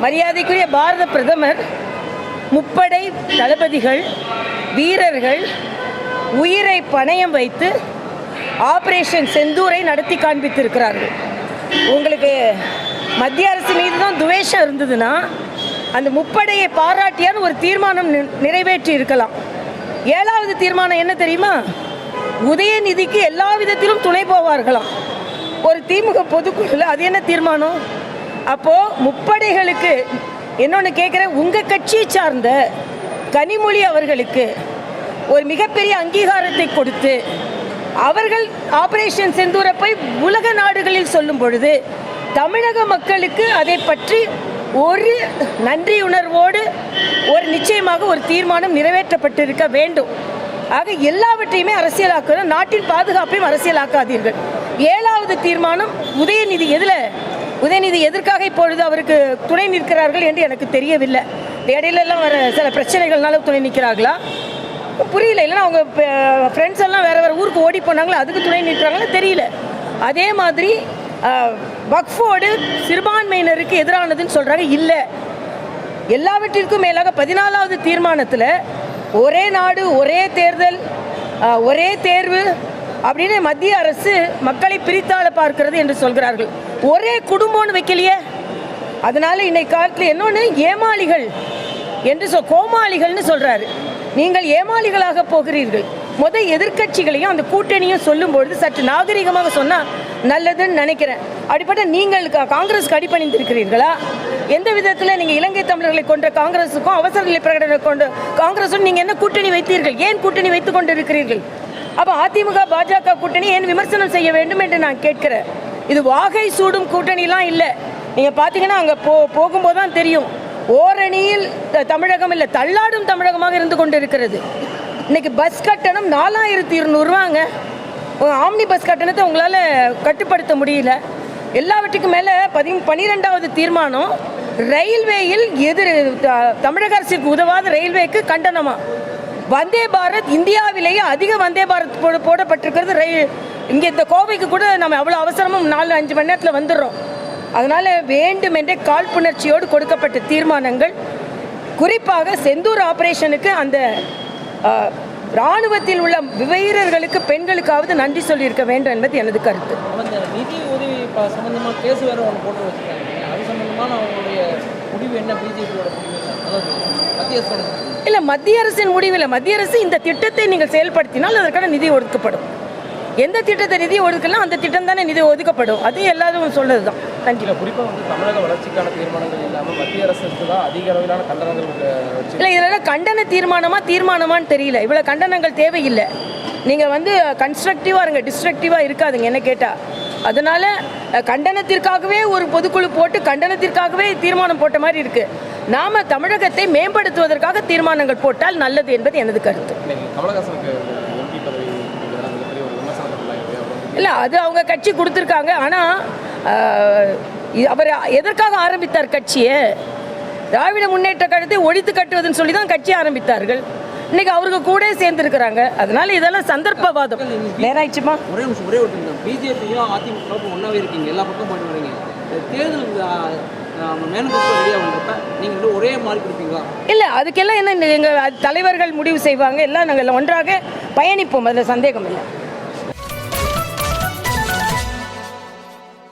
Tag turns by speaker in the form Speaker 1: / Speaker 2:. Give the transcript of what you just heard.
Speaker 1: மரியாதைக்குரிய பாரத பிரதமர் முப்படை தளபதிகள் வீரர்கள் உயிரை பணயம் வைத்து ஆபரேஷன் செந்தூரை நடத்தி காண்பித்திருக்கிறார்கள். உங்களுக்கு மத்திய அரசு மீது தான் துவேஷம் இருந்ததுன்னா அந்த முப்படையை பாராட்டியான்னு ஒரு தீர்மானம் நிறைவேற்றி இருக்கலாம். 7வது தீர்மானம் என்ன தெரியுமா? உதயநிதிக்கு எல்லா விதத்திலும் துணை போவார்களாம். ஒரு திமுக பொதுக்குழுல அது என்ன தீர்மானம்? அப்போது முப்படைகளுக்கு இன்னொன்று கேட்குறேன், உங்கள் கட்சியை சார்ந்த கனிமொழி அவர்களுக்கு ஒரு மிகப்பெரிய அங்கீகாரத்தை கொடுத்து அவர்கள் ஆபரேஷன் செந்தூரை போய் உலக நாடுகளில் சொல்லும் பொழுது தமிழக மக்களுக்கு அதை பற்றி ஒரு நன்றியுணர்வோடு ஒரு நிச்சயமாக ஒரு தீர்மானம் நிறைவேற்றப்பட்டிருக்க வேண்டும். ஆக எல்லாவற்றையுமே அரசியலாக்க, நாட்டின் பாதுகாப்பையும் அரசியலாக்காதீர்கள். 7வது தீர்மானம் உதயநிதி உதயநிதி எதற்காக இப்பொழுது அவருக்கு துணை நிற்கிறார்கள் என்று எனக்கு தெரியவில்லை. இடையிலெல்லாம் வர சில பிரச்சனைகள்னால துணை நிற்கிறார்களா புரியல. இல்லைன்னா அவங்க ஃப்ரெண்ட்ஸ் எல்லாம் வேறு ஊருக்கு ஓடி போனாங்களா அதுக்கு துணை நிற்கிறாங்களா தெரியல. அதே மாதிரி வக்ஃபோடு சிறுபான்மையினருக்கு எதிரானதுன்னு சொல்கிறாங்க. இல்லை, எல்லாவற்றிற்கும் மேலாக 14வது தீர்மானத்தில் ஒரே நாடு ஒரே தேர்தல் ஒரே தேர்வு அப்படின்னு மத்திய அரசு மக்களை பிரித்தாள பார்க்கிறது என்று சொல்கிறார்கள். ஒரே குடும்பம்னு வைக்கலையே. அதனால இன்னைக்கு காலத்தில் இன்னொன்று ஏமாளிகள் என்று கோமாளிகள்னு சொல்கிறாரு. நீங்கள் ஏமாளிகளாக போகிறீர்கள். எதிர்க்கட்சிகளையும் அந்த கூட்டணியும் சொல்லும்பொழுது சற்று நாகரிகமாக சொன்னால் நல்லதுன்னு நினைக்கிறேன். அப்படிப்பட்ட நீங்கள் காங்கிரஸுக்கு அடிபணிந்திருக்கிறீர்களா? எந்த விதத்தில் நீங்கள் இலங்கை தமிழர்களை கொண்ட காங்கிரஸுக்கும் அவசர நிலை பிரகடனை கொண்ட காங்கிரஸும் நீங்கள் என்ன கூட்டணி வைத்தீர்கள்? ஏன் கூட்டணி வைத்துக் கொண்டு இருக்கிறீர்கள்? அப்போ அதிமுக பாஜக கூட்டணி ஏன் விமர்சனம் செய்ய வேண்டும் என்று நான் கேட்கிறேன். இது வாகை சூடும் கூட்டணிலாம் இல்லை. நீங்கள் பார்த்தீங்கன்னா அங்கே போகும்போது தான் தெரியும். ஓரணியில் தமிழகம் இல்லை, தள்ளாடும் தமிழகமாக இருந்து கொண்டு இருக்கிறது. இன்னைக்கு பஸ் கட்டணம் 4200 ரூபாங்க. ஆம்னி பஸ் கட்டணத்தை உங்களால் கட்டுப்படுத்த முடியல. எல்லாவற்றுக்கும் மேலே 12வது தீர்மானம் ரயில்வேயில் தமிழக அரசுக்கு உதவாத ரயில்வேக்கு கண்டனமா. வந்தே பாரத் இந்தியாவிலேயே அதிக வந்தே பாரத் போடப்பட்டிருக்கிறது. ரயில் இங்கே இந்த கோவைக்கு கூட நம்ம அவ்வளோ அவசரமும் 4-5 மணி நேரத்தில் வந்துடுறோம். அதனால் வேண்டுமென்றே காழ்ப்புணர்ச்சியோடு கொடுக்கப்பட்ட தீர்மானங்கள். குறிப்பாக செந்தூர் ஆபரேஷனுக்கு அந்த இராணுவத்தில் உள்ள வீரர்களுக்கு பெண்களுக்காவது நன்றி சொல்லியிருக்க வேண்டும் என்பது எனது கருத்து.
Speaker 2: நிதி உதவி சம்பந்தமாக கேஸ் வேறு ஒன்று போட்டு வச்சுருக்காங்க. அது சம்பந்தமான அவங்களுடைய முடிவு என்ன? பிஜேபியோட மத்திய அரசு
Speaker 1: இல்லை, மத்திய அரசின் முடிவில் மத்திய அரசு இந்த திட்டத்தை நீங்கள் செயல்படுத்தினால் அதற்கான நிதி ஒதுக்கப்படும். எந்த திட்டத்தை நிதி ஒதுக்கலாம் அந்த திட்டம் தானே நிதி ஒதுக்கப்படும். அது எல்லாரும் சொல்றது தான். நன்றி.
Speaker 2: குறிப்பாக தமிழக வளர்ச்சிக்கான தீர்மானங்கள் இல்லாமல் மத்திய அரசுக்கு தான் அதிக அளவிலான கண்டனங்கள்
Speaker 1: இல்லை. இதில் கண்டன தீர்மானமான்னு தெரியல. இவ்வளோ கண்டனங்கள் தேவையில்லை. நீங்கள் கன்ஸ்ட்ரக்டிவாக இருங்க, டிஸ்ட்ரக்டிவாக இருக்காதுங்க என்ன கேட்டால். அதனால் கண்டனத்திற்காகவே ஒரு பொதுக்குழு போட்டு கண்டனத்திற்காகவே தீர்மானம் போட்ட மாதிரி இருக்குது. நாம் தமிழகத்தை மேம்படுத்துவதற்காக தீர்மானங்கள் போட்டால் நல்லது என்பது எனது கருத்து. இல்லை, அது அவங்க கட்சி கொடுத்துருக்காங்க. ஆனால் அவர் எதற்காக ஆரம்பித்தார் கட்சியை? திராவிட முன்னேற்ற கழகத்தை ஒழித்து கட்டுவதுன்னு சொல்லி தான் கட்சி ஆரம்பித்தார்கள். இன்னைக்கு அவருக்கு கூட சேர்ந்துருக்கிறாங்க. அதனால இதெல்லாம் சந்தர்ப்பவாதம். நேராயிடுச்சுமா.
Speaker 2: ஒரே பிஜேபியும் அதிமுக ஒன்றாவே இருக்கீங்க, எல்லா பக்கம் போயிட்டு வரீங்க. தேர்தல் நீங்கள் ஒரே மாதிரி கொடுப்பீங்களா?
Speaker 1: இல்லை, அதுக்கெல்லாம் என்ன எங்கள் தலைவர்கள் முடிவு செய்வாங்க. எல்லாம் நாங்கள் ஒன்றாக பயணிப்போம். அதில் சந்தேகம் இல்லை.